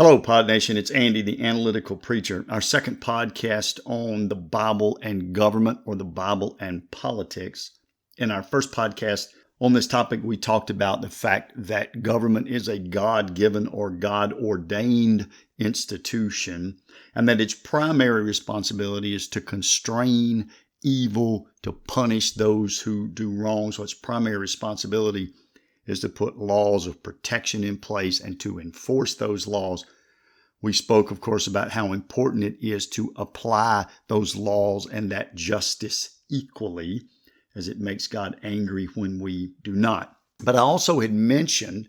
Hello, Pod Nation. It's Andy, the Analytical Preacher. Our second podcast on the Bible and government, or the Bible and politics. In our first podcast on this topic, we talked about the fact that government is a God-given or God-ordained institution, and that its primary responsibility is to constrain evil, to punish those who do wrong. So its primary responsibility is to put laws of protection in place and to enforce those laws. We spoke, of course, about how important it is to apply those laws and that justice equally, as it makes God angry when we do not. But I also had mentioned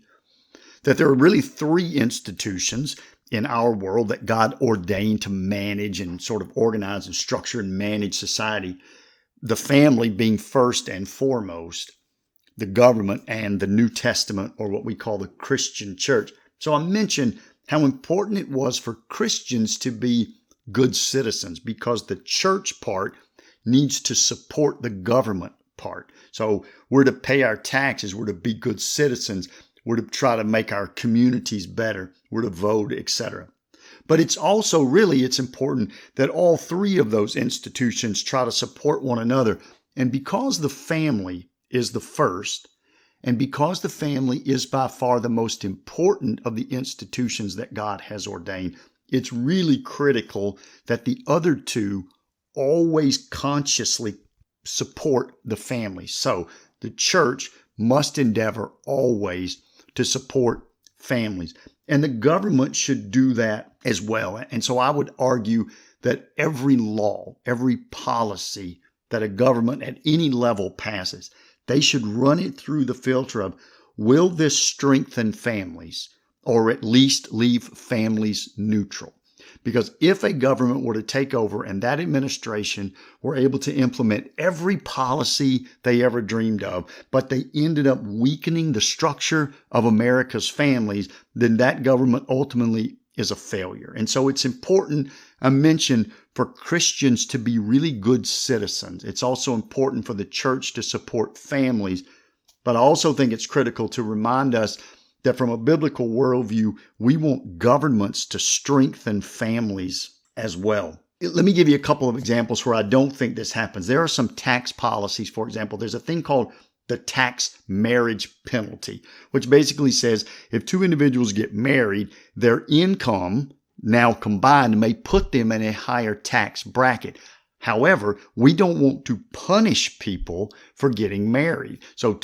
that there are really three institutions in our world that God ordained to manage and sort of organize and structure and manage society. The family being first and foremost, the government, and the New Testament, or what we call the Christian church. So I mentioned how important it was for Christians to be good citizens, because the church part needs to support the government part. So we're to pay our taxes, we're to be good citizens, we're to try to make our communities better, we're to vote, etc. But it's important that all three of those institutions try to support one another. And because the family is the first, and because the family is by far the most important of the institutions that God has ordained, it's really critical that the other two always consciously support the family. So the church must endeavor always to support families, and the government should do that as well. And so I would argue that every law, every policy that a government at any level passes, they should run it through the filter of, will this strengthen families, or at least leave families neutral? Because if a government were to take over and that administration were able to implement every policy they ever dreamed of, but they ended up weakening the structure of America's families, then that government ultimately is a failure. And so it's important, I mentioned, for Christians to be really good citizens. It's also important for the church to support families. But I also think it's critical to remind us that from a biblical worldview, we want governments to strengthen families as well. Let me give you a couple of examples where I don't think this happens. There are some tax policies, for example. There's a thing called the tax marriage penalty, which basically says if two individuals get married, their income now combined may put them in a higher tax bracket. However, we don't want to punish people for getting married. So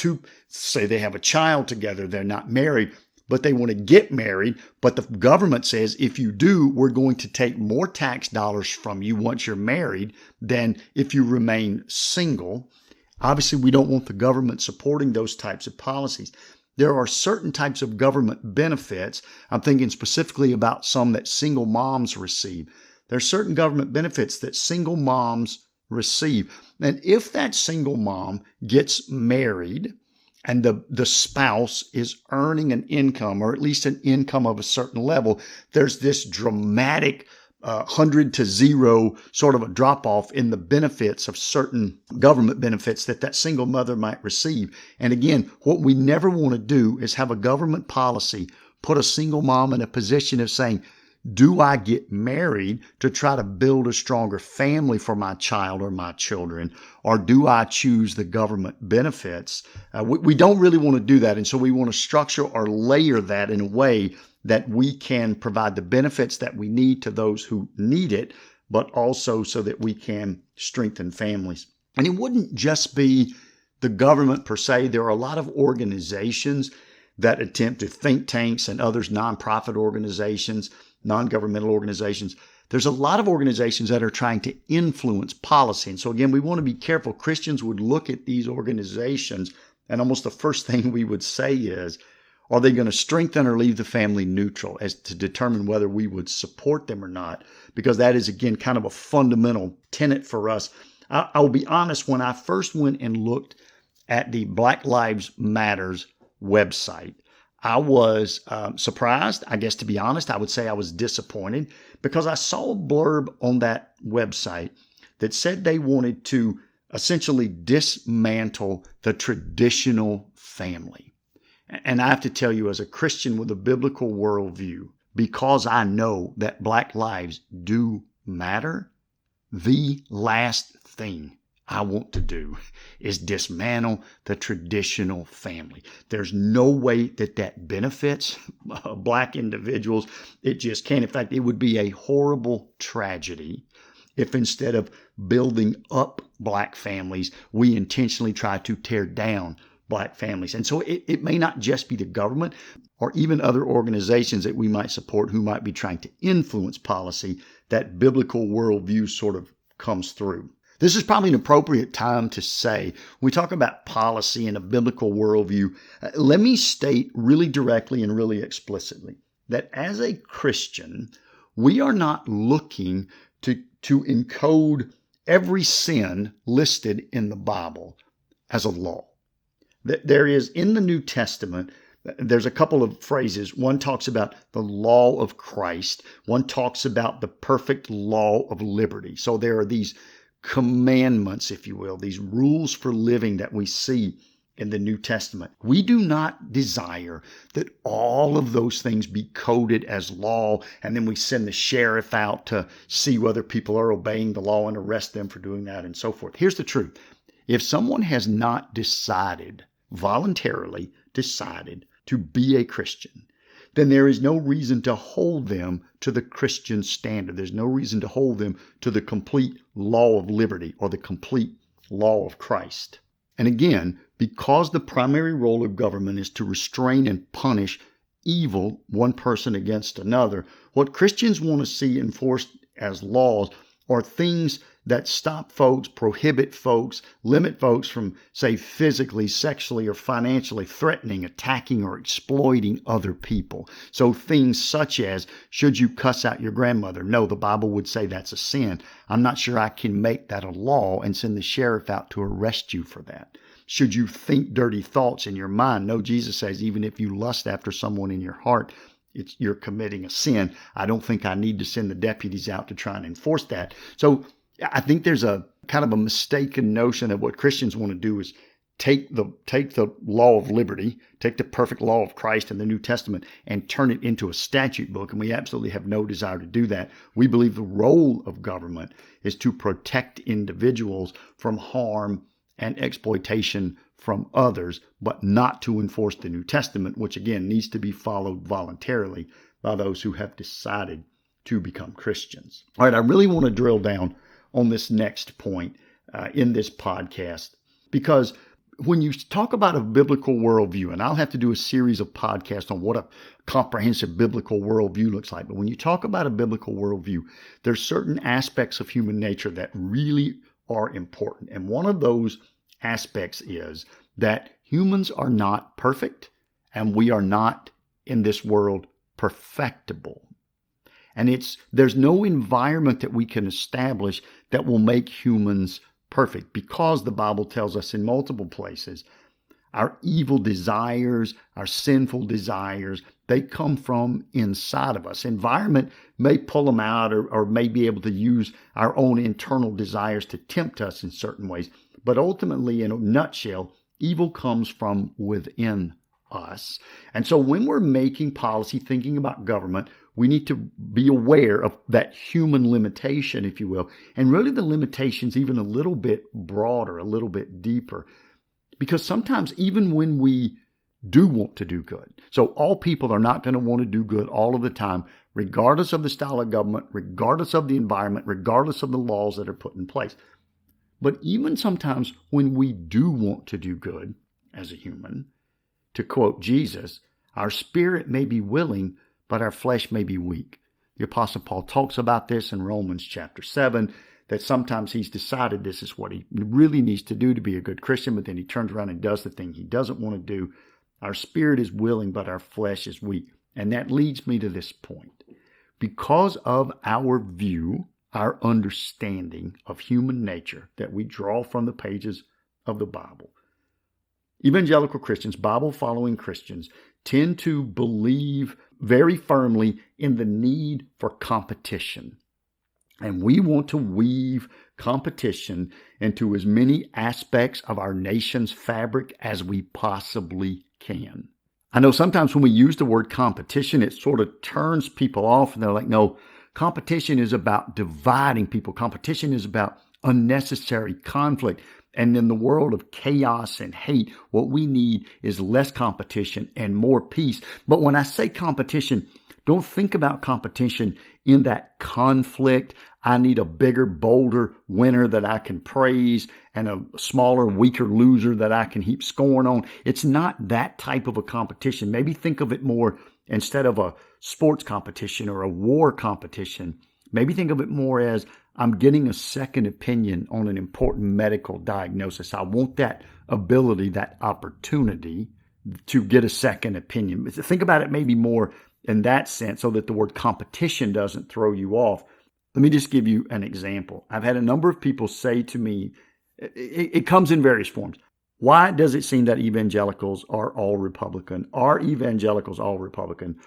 say they have a child together, they're not married, but they want to get married, but the government says, if you do, we're going to take more tax dollars from you once you're married than if you remain single. Obviously, we don't want the government supporting those types of policies. There are certain types of government benefits. I'm thinking specifically about some that single moms receive. There are certain government benefits that single moms receive. And if that single mom gets married and the spouse is earning an income, or at least an income of a certain level, there's this dramatic 100 to 0 sort of a drop-off in the benefits of certain government benefits that single mother might receive. And again, what we never want to do is have a government policy put a single mom in a position of saying, do I get married to try to build a stronger family for my child or my children, or do I choose the government benefits? We don't really want to do that. And so we want to structure or layer that in a way that we can provide the benefits that we need to those who need it, but also so that we can strengthen families. And it wouldn't just be the government per se. There are a lot of organizations that attempt to, think tanks and others, nonprofit organizations, non-governmental organizations. There's a lot of organizations that are trying to influence policy. And so again, we want to be careful. Christians would look at these organizations, and almost the first thing we would say is, are they going to strengthen or leave the family neutral, as to determine whether we would support them or not? Because that is, again, kind of a fundamental tenet for us. I will be honest, when I first went and looked at the Black Lives Matters website, I was surprised. I guess, to be honest, I would say I was disappointed, because I saw a blurb on that website that said they wanted to essentially dismantle the traditional family. And I have to tell you, as a Christian with a biblical worldview, because I know that black lives do matter, the last thing I want to do is dismantle the traditional family. There's no way that benefits black individuals. It just can't. In fact, it would be a horrible tragedy if instead of building up black families, we intentionally try to tear down black families. And so it may not just be the government or even other organizations that we might support who might be trying to influence policy. That biblical worldview sort of comes through. This is probably an appropriate time to say, when we talk about policy and a biblical worldview, let me state really directly and really explicitly that as a Christian, we are not looking to encode every sin listed in the Bible as a law. There is, in the New Testament, there's a couple of phrases. One talks about the law of Christ. One talks about the perfect law of liberty. So there are these commandments, if you will, these rules for living that we see in the New Testament. We do not desire that all of those things be coded as law, and then we send the sheriff out to see whether people are obeying the law and arrest them for doing that and so forth. Here's the truth. If someone has not voluntarily decided to be a Christian, then there is no reason to hold them to the Christian standard. There's no reason to hold them to the complete law of liberty or the complete law of Christ. And again, because the primary role of government is to restrain and punish evil, one person against another, what Christians want to see enforced as laws are things that stop folks, prohibit folks, limit folks from, say, physically, sexually, or financially threatening, attacking, or exploiting other people. So things such as, should you cuss out your grandmother? No, the Bible would say that's a sin. I'm not sure I can make that a law and send the sheriff out to arrest you for that. Should you think dirty thoughts in your mind? No, Jesus says even if you lust after someone in your heart, you're committing a sin. I don't think I need to send the deputies out to try and enforce that. So I think there's a kind of a mistaken notion that what Christians want to do is take the law of liberty, take the perfect law of Christ in the New Testament and turn it into a statute book. And we absolutely have no desire to do that. We believe the role of government is to protect individuals from harm and exploitation from others, but not to enforce the New Testament, which again needs to be followed voluntarily by those who have decided to become Christians. All right, I really want to drill down on this next point in this podcast, because when you talk about a biblical worldview, and I'll have to do a series of podcasts on what a comprehensive biblical worldview looks like, but when you talk about a biblical worldview, there's certain aspects of human nature that really are important. And one of those aspects is that humans are not perfect, and we are not in this world perfectible. And there's no environment that we can establish that will make humans perfect, because the Bible tells us in multiple places our evil desires, our sinful desires, they come from inside of us. Environment may pull them out or may be able to use our own internal desires to tempt us in certain ways. But ultimately, in a nutshell, evil comes from within us. And so when we're making policy, thinking about government, we need to be aware of that human limitation, if you will, and really the limitation's even a little bit broader, a little bit deeper. Because sometimes even when we do want to do good, so all people are not going to want to do good all of the time, regardless of the style of government, regardless of the environment, regardless of the laws that are put in place. But even sometimes when we do want to do good as a human, to quote Jesus, our spirit may be willing, but our flesh may be weak. The Apostle Paul talks about this in Romans chapter 7, that sometimes he's decided this is what he really needs to do to be a good Christian, but then he turns around and does the thing he doesn't want to do. Our spirit is willing, but our flesh is weak. And that leads me to this point. Because of our view, our understanding of human nature that we draw from the pages of the Bible, evangelical Christians, Bible-following Christians, tend to believe very firmly in the need for competition. And we want to weave competition into as many aspects of our nation's fabric as we possibly can. I know sometimes when we use the word competition, it sort of turns people off and they're like, no, competition is about dividing people. Competition is about unnecessary conflict. And in the world of chaos and hate, what we need is less competition and more peace. But when I say competition, don't think about competition in that conflict. I need a bigger, bolder winner that I can praise and a smaller, weaker loser that I can heap scorn on. It's not that type of a competition. Maybe think of it more, instead of a sports competition or a war competition, maybe think of it more as I'm getting a second opinion on an important medical diagnosis. I want that ability, that opportunity to get a second opinion. Think about it maybe more in that sense so that the word competition doesn't throw you off. Let me just give you an example. I've had a number of people say to me, it comes in various forms. Why does it seem that evangelicals are all Republican? Are evangelicals all Republican?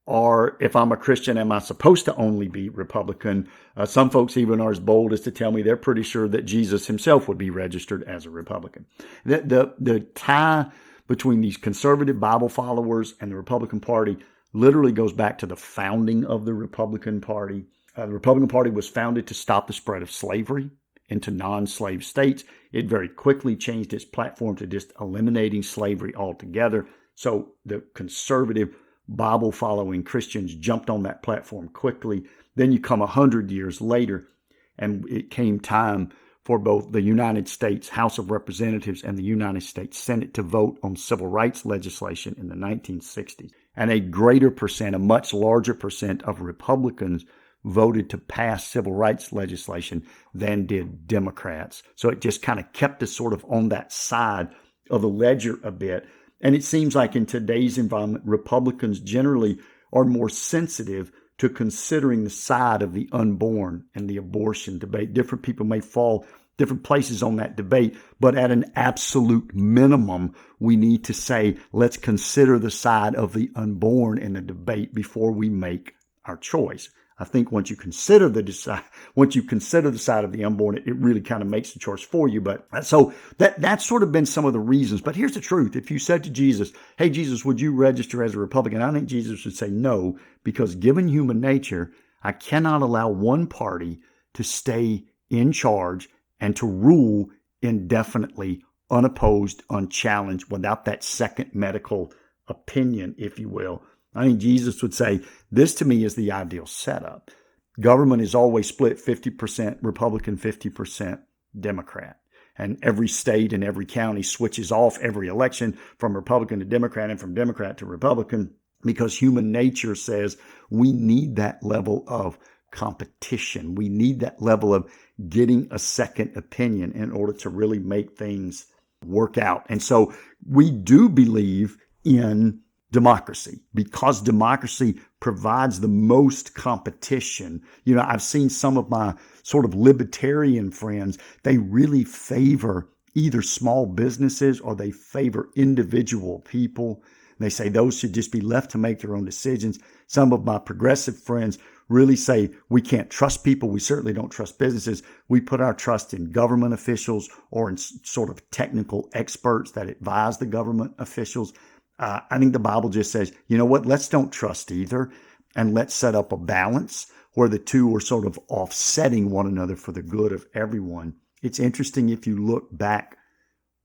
Or if I'm a Christian, am I supposed to only be Republican? Some folks even are as bold as to tell me they're pretty sure that Jesus himself would be registered as a Republican. The tie between these conservative Bible followers and the Republican Party literally goes back to the founding of the Republican Party. The Republican Party was founded to stop the spread of slavery into non-slave states. It very quickly changed its platform to just eliminating slavery altogether. So the conservative Bible-following Christians jumped on that platform quickly. Then you come 100 years later, and it came time for both the United States House of Representatives and the United States Senate to vote on civil rights legislation in the 1960s. And a greater percent, a much larger percent of Republicans voted to pass civil rights legislation than did Democrats. So it just kind of kept us sort of on that side of the ledger a bit. And it seems like in today's environment, Republicans generally are more sensitive to considering the side of the unborn and the abortion debate. Different people may fall different places on that debate, but at an absolute minimum, we need to say, let's consider the side of the unborn in the debate before we make our choice. I think once you consider the side of the unborn, it really kind of makes the choice for you. But so that's sort of been some of the reasons. But here's the truth. If you said to Jesus, hey, Jesus, would you register as a Republican? I think Jesus would say no, because given human nature, I cannot allow one party to stay in charge and to rule indefinitely, unopposed, unchallenged, without that second medical opinion, if you will. I think Jesus would say, this to me is the ideal setup. Government is always split 50% Republican, 50% Democrat. And every state and every county switches off every election from Republican to Democrat and from Democrat to Republican, because human nature says we need that level of competition. We need that level of getting a second opinion in order to really make things work out. And so we do believe in democracy, because democracy provides the most competition. You know, I've seen some of my sort of libertarian friends, they really favor either small businesses or they favor individual people. They say those should just be left to make their own decisions. Some of my progressive friends really say we can't trust people. We certainly don't trust businesses. We put our trust in government officials or in sort of technical experts that advise the government officials. I think the Bible just says, you know what, let's don't trust either, and let's set up a balance where the two are sort of offsetting one another for the good of everyone. It's interesting if you look back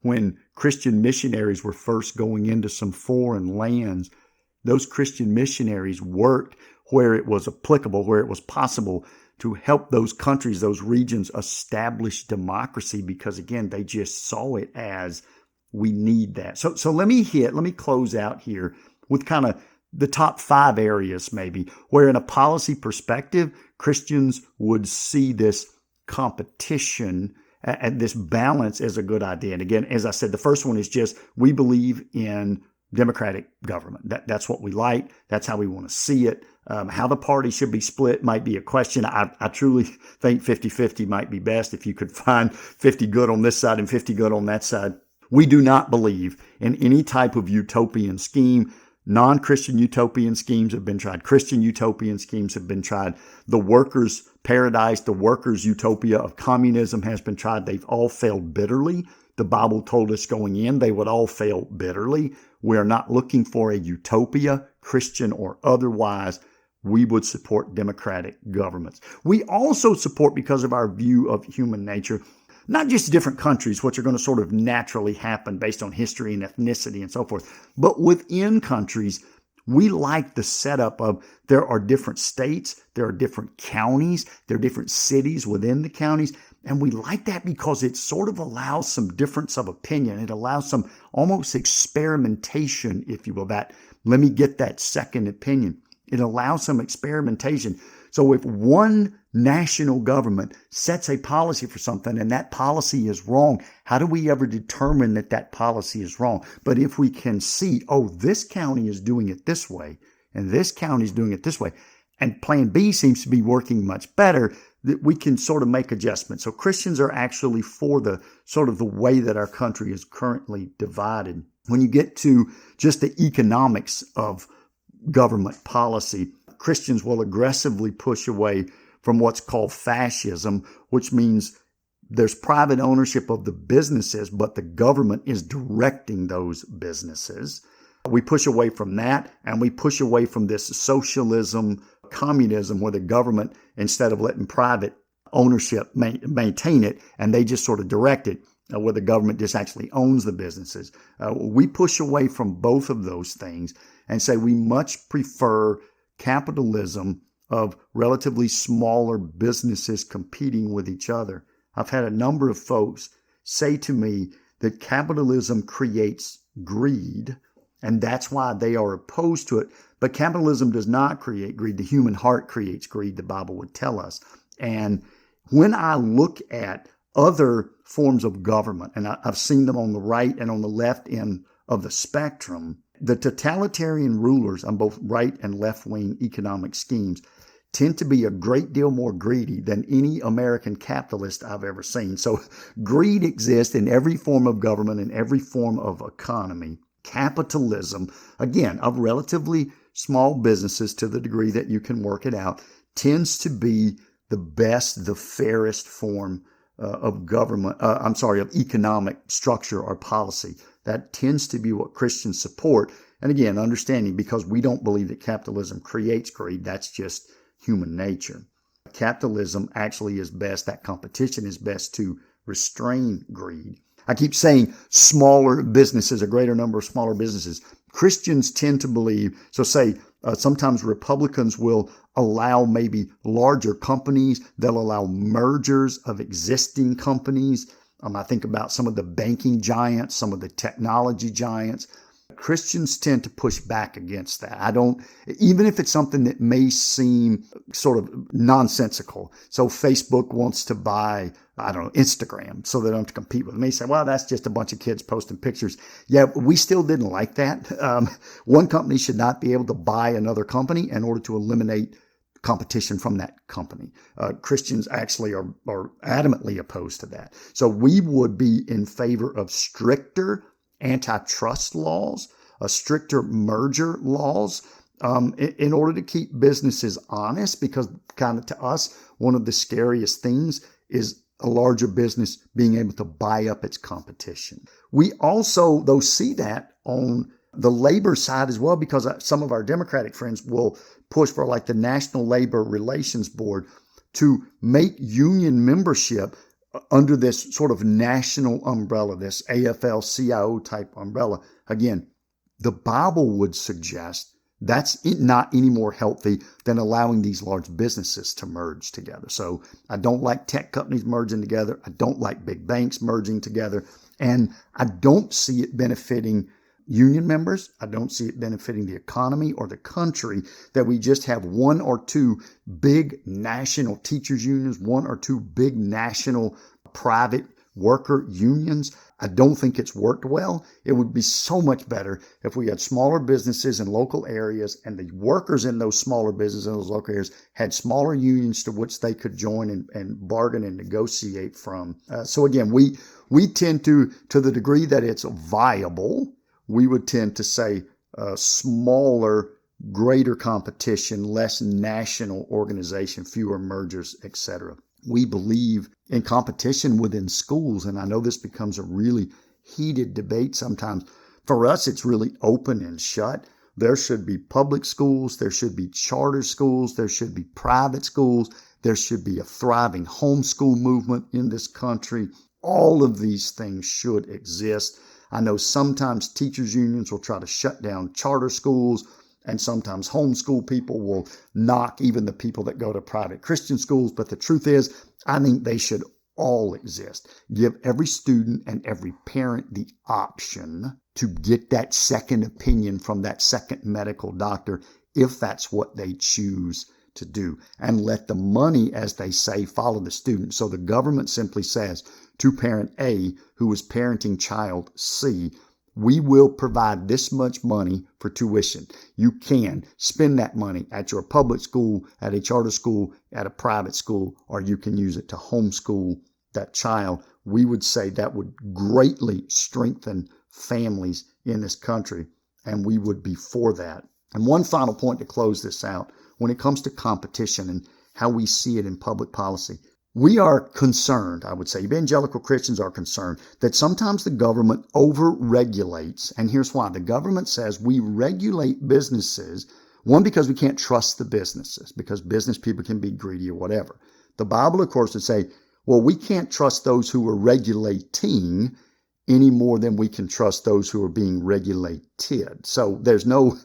when Christian missionaries were first going into some foreign lands, those Christian missionaries worked where it was applicable, where it was possible to help those countries, those regions establish democracy, because again, they just saw it as we need that. So let me close out here with kind of the top 5 areas maybe where in a policy perspective, Christians would see this competition and this balance as a good idea. And again, as I said, the first one is just we believe in democratic government. That's what we like. That's how we want to see it. How the party should be split might be a question. I truly think 50-50 might be best if you could find 50 good on this side and 50 good on that side. We do not believe in any type of utopian scheme. Non-Christian utopian schemes have been tried. Christian utopian schemes have been tried. The workers' paradise, the workers' utopia of communism has been tried. They've all failed bitterly. The Bible told us going in they would all fail bitterly. We are not looking for a utopia, Christian or otherwise. We would support democratic governments. We also support, because of our view of human nature, not just different countries, which are going to sort of naturally happen based on history and ethnicity and so forth, but within countries, we like the setup of there are different states, there are different counties, there are different cities within the counties. And we like that because it sort of allows some difference of opinion. It allows some almost experimentation, if you will, that let me get that second opinion. It allows some experimentation. So if one national government sets a policy for something and that policy is wrong, how do we ever determine that that policy is wrong? But if we can see, oh, this county is doing it this way and this county is doing it this way, and Plan B seems to be working much better, that we can sort of make adjustments. So Christians are actually for the sort of the way that our country is currently divided. When you get to just the economics of government policy, Christians will aggressively push away from what's called fascism, which means there's private ownership of the businesses, but the government is directing those businesses. We push away from that, and we push away from this socialism, communism, where the government, instead of letting private ownership maintain it, and they just sort of direct it, where the government just actually owns the businesses. We push away from both of those things and say we much prefer capitalism of relatively smaller businesses competing with each other. I've had a number of folks say to me that capitalism creates greed, and that's why they are opposed to it. But capitalism does not create greed. The human heart creates greed, the Bible would tell us. And when I look at other forms of government, and I've seen them on the right and on the left end of the spectrum, the totalitarian rulers on both right and left-wing economic schemes tend to be a great deal more greedy than any American capitalist I've ever seen. So greed exists in every form of government and every form of economy. Capitalism, again, of relatively small businesses to the degree that you can work it out, tends to be the best, the fairest form of government, of economic structure or policy. That tends to be what Christians support. And again, understanding, because we don't believe that capitalism creates greed, that's just human nature. Capitalism actually is best, that competition is best to restrain greed. I keep saying smaller businesses, a greater number of smaller businesses. Christians tend to believe, so say sometimes Republicans will allow maybe larger companies. They'll allow mergers of existing companies. I think about some of the banking giants, some of the technology giants. Christians tend to push back against that. Even if it's something that may seem sort of nonsensical. So Facebook wants to buy, Instagram, so they don't have to compete with them. They say, well, that's just a bunch of kids posting pictures. Yeah, we still didn't like that. One company should not be able to buy another company in order to eliminate competition from that company. Christians actually are adamantly opposed to that. So we would be in favor of stricter antitrust laws, stricter merger laws, in order to keep businesses honest, because kind of to us, one of the scariest things is a larger business being able to buy up its competition. We also, though, see that on the labor side as well, because some of our Democratic friends will push for like the National Labor Relations Board to make union membership under this sort of national umbrella, this AFL-CIO type umbrella. Again, the Bible would suggest that's not any more healthy than allowing these large businesses to merge together. So I don't like tech companies merging together. I don't like big banks merging together. And I don't see it benefiting union members. I don't see it benefiting the economy or the country that we just have one or two big national teachers unions, one or two big national private worker unions. I don't think it's worked well. It would be so much better if we had smaller businesses in local areas, and the workers in those smaller businesses in those local areas had smaller unions to which they could join and bargain and negotiate from. So again, we tend to the degree that it's viable, we would tend to say smaller, greater competition, less national organization, fewer mergers, etc. We believe in competition within schools, and I know this becomes a really heated debate sometimes. For us, it's really open and shut. There should be public schools. There should be charter schools. There should be private schools. There should be a thriving homeschool movement in this country. All of these things should exist. I know sometimes teachers' unions will try to shut down charter schools, and sometimes homeschool people will knock even the people that go to private Christian schools. But the truth is, I think they should all exist. Give every student and every parent the option to get that second opinion from that second medical doctor if that's what they choose to do. And let the money, as they say, follow the student. So the government simply says to parent A who is parenting child C, we will provide this much money for tuition. You can spend that money at your public school, at a charter school, at a private school, or you can use it to homeschool that child. We would say that would greatly strengthen families in this country, and we would be for that. And one final point to close this out, when it comes to competition and how we see it in public policy, we are concerned, I would say, evangelical Christians are concerned that sometimes the government over-regulates. And here's why. The government says we regulate businesses, one, because we can't trust the businesses, because business people can be greedy or whatever. The Bible, of course, would say, well, we can't trust those who are regulating any more than we can trust those who are being regulated. So there is no,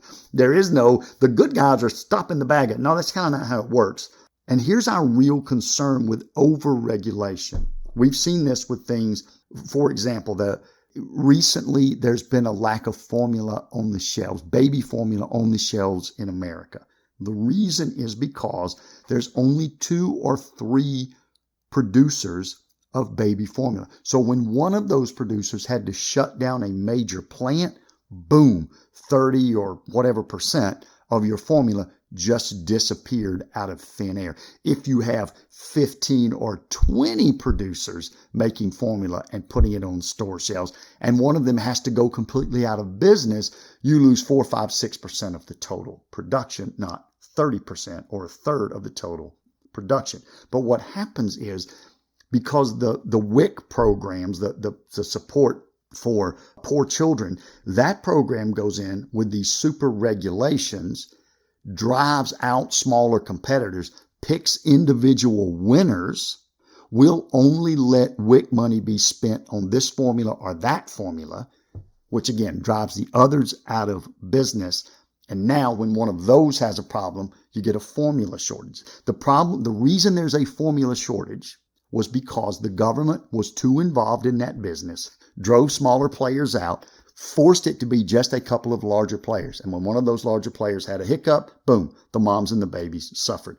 the good guys are stopping the bad guys. No, that's kind of not how it works. And here's our real concern with over-regulation. We've seen this with things, for example, recently there's been a lack of formula on the shelves, baby formula on the shelves in America. The reason is because there's only 2 or 3 producers of baby formula. So when one of those producers had to shut down a major plant, boom, 30 or whatever % of your formula just disappeared out of thin air. If you have 15 or 20 producers making formula and putting it on store shelves, and one of them has to go completely out of business, you lose 4, 5, 6% of the total production, not 30% or a third of the total production. But what happens is, because the WIC programs, the support for poor children, that program goes in with these super regulations, drives out smaller competitors, picks individual winners, will only let WIC money be spent on this formula or that formula, which again drives the others out of business. And now when one of those has a problem, you get a formula shortage. The reason there's a formula shortage was because the government was too involved in that business, drove smaller players out, forced it to be just a couple of larger players. And when one of those larger players had a hiccup, boom, the moms and the babies suffered.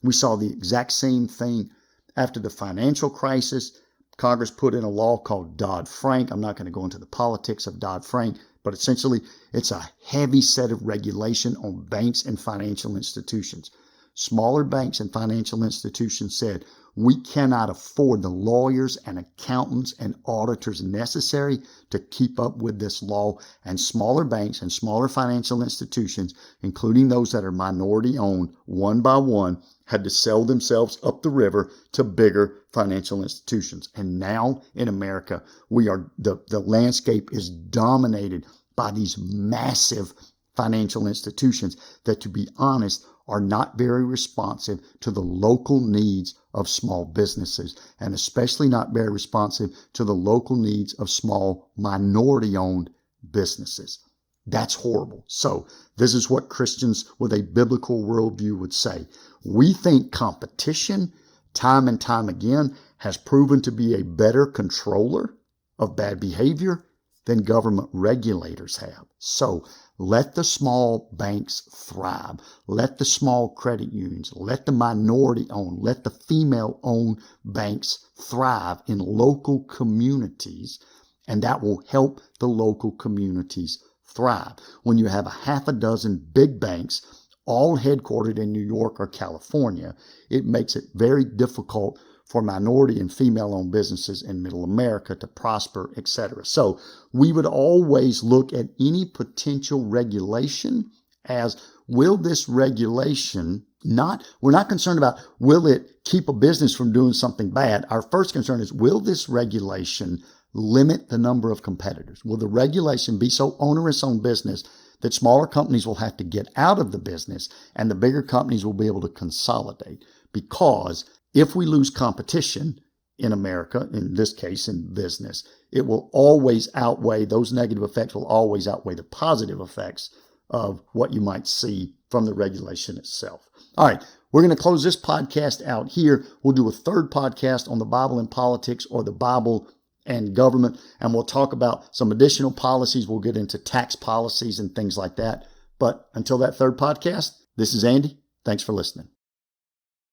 We saw the exact same thing after the financial crisis. Congress put in a law called Dodd-Frank. I'm not going to go into the politics of Dodd-Frank, but essentially it's a heavy set of regulation on banks and financial institutions. Smaller banks and financial institutions said, we cannot afford the lawyers and accountants and auditors necessary to keep up with this law. And smaller banks and smaller financial institutions, including those that are minority owned, one by one, had to sell themselves up the river to bigger financial institutions. And now in America, the landscape is dominated by these massive financial institutions that, to be honest, are not very responsive to the local needs of small businesses, and especially not very responsive to the local needs of small minority-owned businesses. That's horrible. So this is what Christians with a biblical worldview would say. We think competition, time and time again, has proven to be a better controller of bad behavior than government regulators have. So let the small banks thrive. Let the small credit unions, let the minority-owned, let the female-owned banks thrive in local communities, and that will help the local communities thrive. When you have a half a dozen big banks, all headquartered in New York or California, it makes it very difficult for minority and female-owned businesses in Middle America to prosper, etc. So we would always look at any potential regulation as, will this regulation we're not concerned about, will it keep a business from doing something bad? Our first concern is, will this regulation limit the number of competitors? Will the regulation be so onerous on business that smaller companies will have to get out of the business and the bigger companies will be able to consolidate? Because if we lose competition in America, in this case in business, it will always outweigh, those negative effects will always outweigh the positive effects of what you might see from the regulation itself. All right, we're going to close this podcast out here. We'll do a third podcast on the Bible and politics, or the Bible and government, and we'll talk about some additional policies. We'll get into tax policies and things like that. But until that third podcast, this is Andy. Thanks for listening.